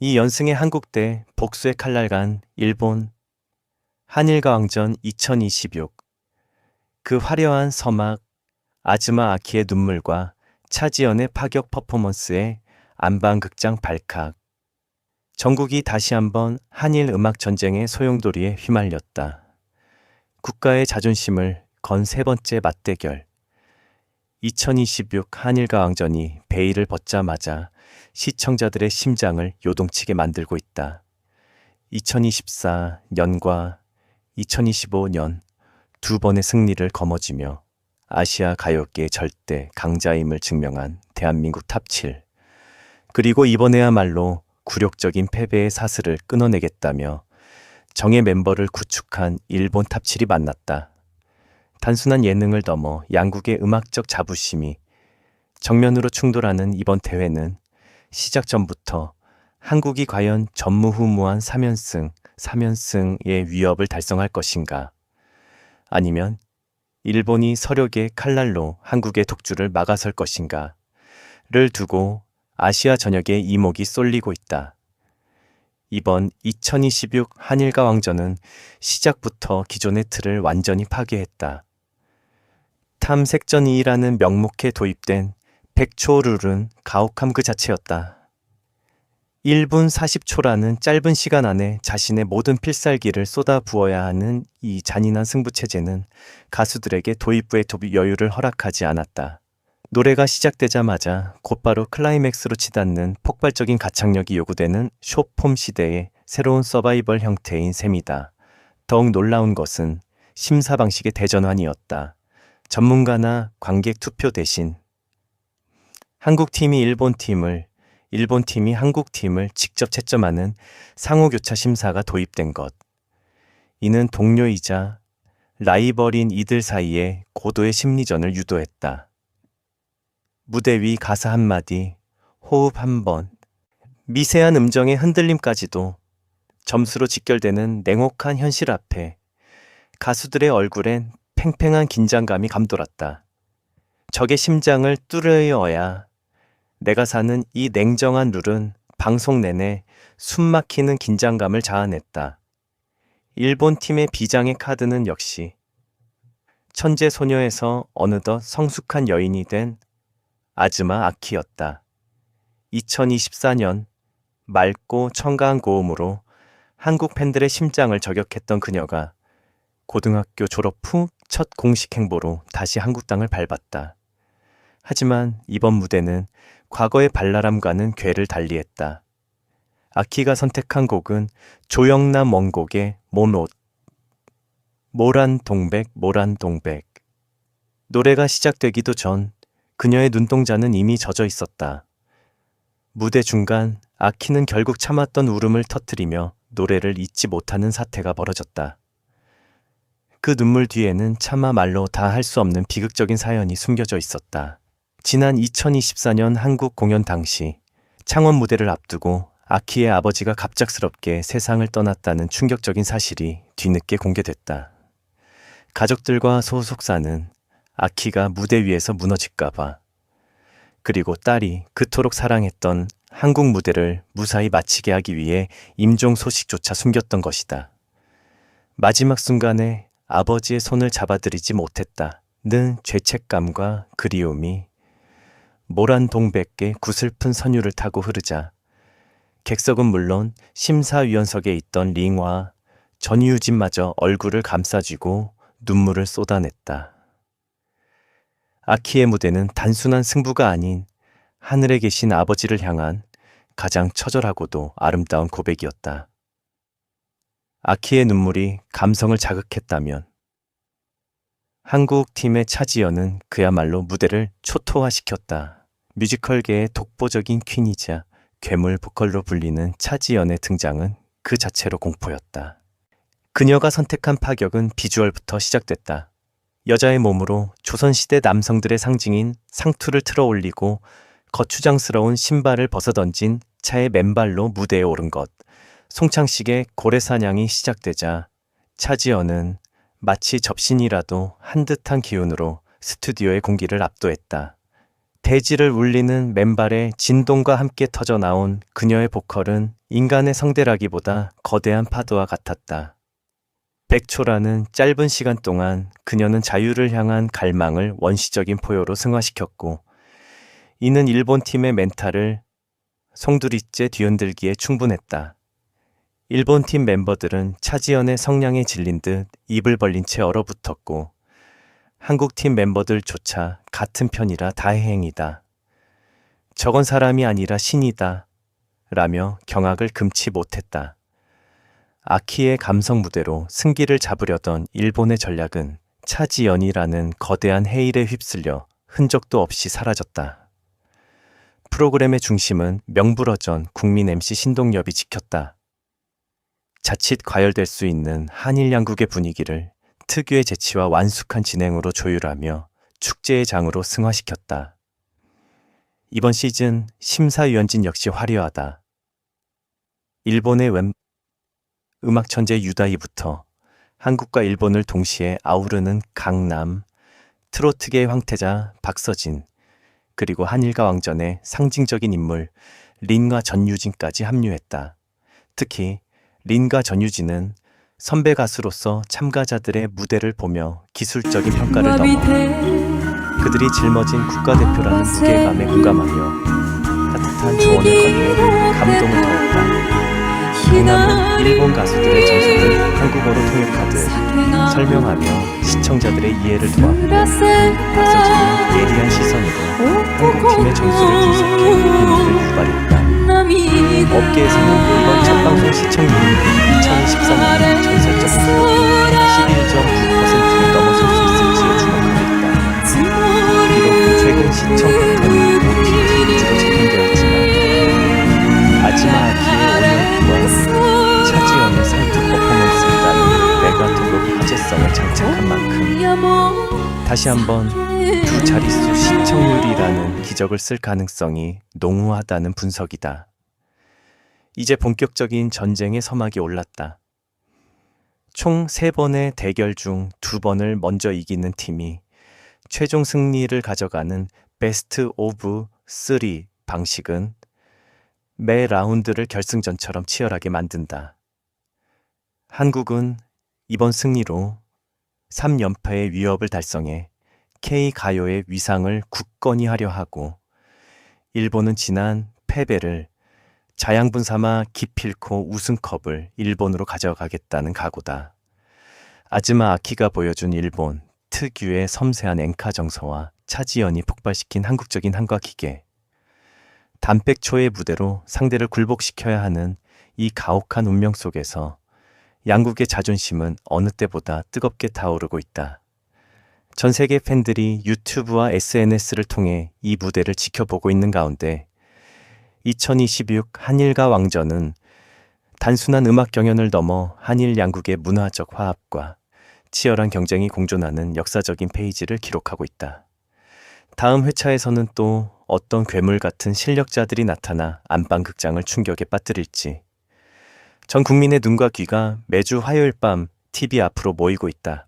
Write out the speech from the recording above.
이 연승의 한국대 복수의 칼날 간 일본 한일가왕전 2026. 그 화려한 서막, 아즈마 아키의 눈물과 차지연의 파격 퍼포먼스에 안방극장 발칵. 전국이 다시 한번 한일 음악 전쟁의 소용돌이에 휘말렸다. 국가의 자존심을 건 세 번째 맞대결. 2026 한일가왕전이 베일을 벗자마자 시청자들의 심장을 요동치게 만들고 있다. 2024년과 2025년 두 번의 승리를 거머쥐며 아시아 가요계의 절대 강자임을 증명한 대한민국 탑7. 그리고 이번에야말로 굴욕적인 패배의 사슬을 끊어내겠다며 정예 멤버를 구축한 일본 탑7이 만났다. 단순한 예능을 넘어 양국의 음악적 자부심이 정면으로 충돌하는 이번 대회는 시작 전부터 한국이 과연 전무후무한 3연승의 위협을 달성할 것인가, 아니면 일본이 서력의 칼날로 한국의 독주를 막아설 것인가를 두고 아시아 전역에 이목이 쏠리고 있다. 이번 2026 한일가왕전은 시작부터 기존의 틀을 완전히 파괴했다. 탐색전이라는 명목에 도입된 100초 룰은 가혹함 그 자체였다. 1분 40초라는 짧은 시간 안에 자신의 모든 필살기를 쏟아 부어야 하는 이 잔인한 승부체제는 가수들에게 도입부의 여유를 허락하지 않았다. 노래가 시작되자마자 곧바로 클라이맥스로 치닫는 폭발적인 가창력이 요구되는 숏폼 시대의 새로운 서바이벌 형태인 셈이다. 더욱 놀라운 것은 심사 방식의 대전환이었다. 전문가나 관객 투표 대신 한국팀이 일본팀이 한국팀을 직접 채점하는 상호교차 심사가 도입된 것. 이는 동료이자 라이벌인 이들 사이에 고도의 심리전을 유도했다. 무대 위 가사 한마디, 호흡 한 번, 미세한 음정의 흔들림까지도 점수로 직결되는 냉혹한 현실 앞에 가수들의 얼굴엔 팽팽한 긴장감이 감돌았다. 적의 심장을 뚫어야 내가 사는 이 냉정한 룰은 방송 내내 숨막히는 긴장감을 자아냈다. 일본 팀의 비장의 카드는 역시 천재 소녀에서 어느덧 성숙한 여인이 된 아즈마 아키였다. 2024년 맑고 청가한 고음으로 한국 팬들의 심장을 저격했던 그녀가 고등학교 졸업 후 첫 공식 행보로 다시 한국 땅을 밟았다. 하지만 이번 무대는 과거의 발랄함과는 궤를 달리했다. 아키가 선택한 곡은 조영남 원곡의 모노, 모란동백. 노래가 시작되기도 전 그녀의 눈동자는 이미 젖어 있었다. 무대 중간 아키는 결국 참았던 울음을 터뜨리며 노래를 잊지 못하는 사태가 벌어졌다. 그 눈물 뒤에는 차마 말로 다 할 수 없는 비극적인 사연이 숨겨져 있었다. 지난 2024년 한국 공연 당시 창원 무대를 앞두고 아키의 아버지가 갑작스럽게 세상을 떠났다는 충격적인 사실이 뒤늦게 공개됐다. 가족들과 소속사는 아키가 무대 위에서 무너질까봐, 그리고 딸이 그토록 사랑했던 한국 무대를 무사히 마치게 하기 위해 임종 소식조차 숨겼던 것이다. 마지막 순간에 아버지의 손을 잡아들이지 못했다는 죄책감과 그리움이 모란동백의 구슬픈 선율을 타고 흐르자 객석은 물론 심사위원석에 있던 링와 전유진마저 얼굴을 감싸쥐고 눈물을 쏟아냈다. 아키의 무대는 단순한 승부가 아닌 하늘에 계신 아버지를 향한 가장 처절하고도 아름다운 고백이었다. 아키의 눈물이 감성을 자극했다면 한국 팀의 차지연은 그야말로 무대를 초토화시켰다. 뮤지컬계의 독보적인 퀸이자 괴물 보컬로 불리는 차지연의 등장은 그 자체로 공포였다. 그녀가 선택한 파격은 비주얼부터 시작됐다. 여자의 몸으로 조선시대 남성들의 상징인 상투를 틀어 올리고 거추장스러운 신발을 벗어던진 차의 맨발로 무대에 오른 것. 송창식의 고래사냥이 시작되자 차지연은 마치 접신이라도 한 듯한 기운으로 스튜디오의 공기를 압도했다. 대지를 울리는 맨발의 진동과 함께 터져 나온 그녀의 보컬은 인간의 성대라기보다 거대한 파도와 같았다. 100초라는 짧은 시간 동안 그녀는 자유를 향한 갈망을 원시적인 포효로 승화시켰고, 이는 일본 팀의 멘탈을 송두리째 뒤흔들기에 충분했다. 일본 팀 멤버들은 차지연의 성량에 질린 듯 입을 벌린 채 얼어붙었고, 한국 팀 멤버들조차 같은 편이라 다행이다. 저건 사람이 아니라 신이다. 라며 경악을 금치 못했다. 아키의 감성 무대로 승기를 잡으려던 일본의 전략은 차지연이라는 거대한 해일에 휩쓸려 흔적도 없이 사라졌다. 프로그램의 중심은 명불허전 국민 MC 신동엽이 지켰다. 자칫 과열될 수 있는 한일 양국의 분위기를 특유의 재치와 완숙한 진행으로 조율하며 축제의 장으로 승화시켰다. 이번 시즌 심사위원진 역시 화려하다. 일본의 음악 천재 유다이부터 한국과 일본을 동시에 아우르는 강남, 트로트계의 황태자 박서진, 그리고 한일과 왕전의 상징적인 인물 린과 전유진까지 합류했다. 특히 린과 전유진은 선배 가수로서 참가자들의 무대를 보며 기술적인 평가를 넘어 그들이 짊어진 국가대표라는 무게감에 공감하며 따뜻한 조언을 건네 감동을 더했다. 강남은 일본 가수들의 정석을 한국어로 통역하듯 설명하며 시청자들의 이해를 도왔고, 박서진은 예리한 시선으로 한국팀의 점수를 분석해 흥미를 유발했다. 업계에서는 이번 첫 방송 시청률이 2024년 전설적인 기록 11.9%를 넘어설 수 있을지에 주목하고 있다. 비록 최근 시청 팩트는 OTT 위주로 재편되었지만 아지마 아키의 오연과 차지연의 상투 퍼포먼스라는 메가톡으로 화제성을 장착한 만큼 다시 한번 두 자릿수 시청률이라는 기적을 쓸 가능성이 농후하다는 분석이다. 이제 본격적인 전쟁의 서막이 올랐다. 총 3번의 대결 중 2번을 먼저 이기는 팀이 최종 승리를 가져가는 베스트 오브 3 방식은 매 라운드를 결승전처럼 치열하게 만든다. 한국은 이번 승리로 3연패의 위협을 달성해 K가요의 위상을 굳건히 하려 하고, 일본은 지난 패배를 자양분 삼아 기필코 우승컵을 일본으로 가져가겠다는 각오다. 아즈마 아키가 보여준 일본 특유의 섬세한 엔카 정서와 차지연이 폭발시킨 한국적인 한과 기계, 단백초의 무대로 상대를 굴복시켜야 하는 이 가혹한 운명 속에서 양국의 자존심은 어느 때보다 뜨겁게 타오르고 있다. 전 세계 팬들이 유튜브와 SNS를 통해 이 무대를 지켜보고 있는 가운데 2026 한일과 왕전은 단순한 음악 경연을 넘어 한일 양국의 문화적 화합과 치열한 경쟁이 공존하는 역사적인 페이지를 기록하고 있다. 다음 회차에서는 또 어떤 괴물 같은 실력자들이 나타나 안방극장을 충격에 빠뜨릴지, 전 국민의 눈과 귀가 매주 화요일 밤 TV 앞으로 모이고 있다.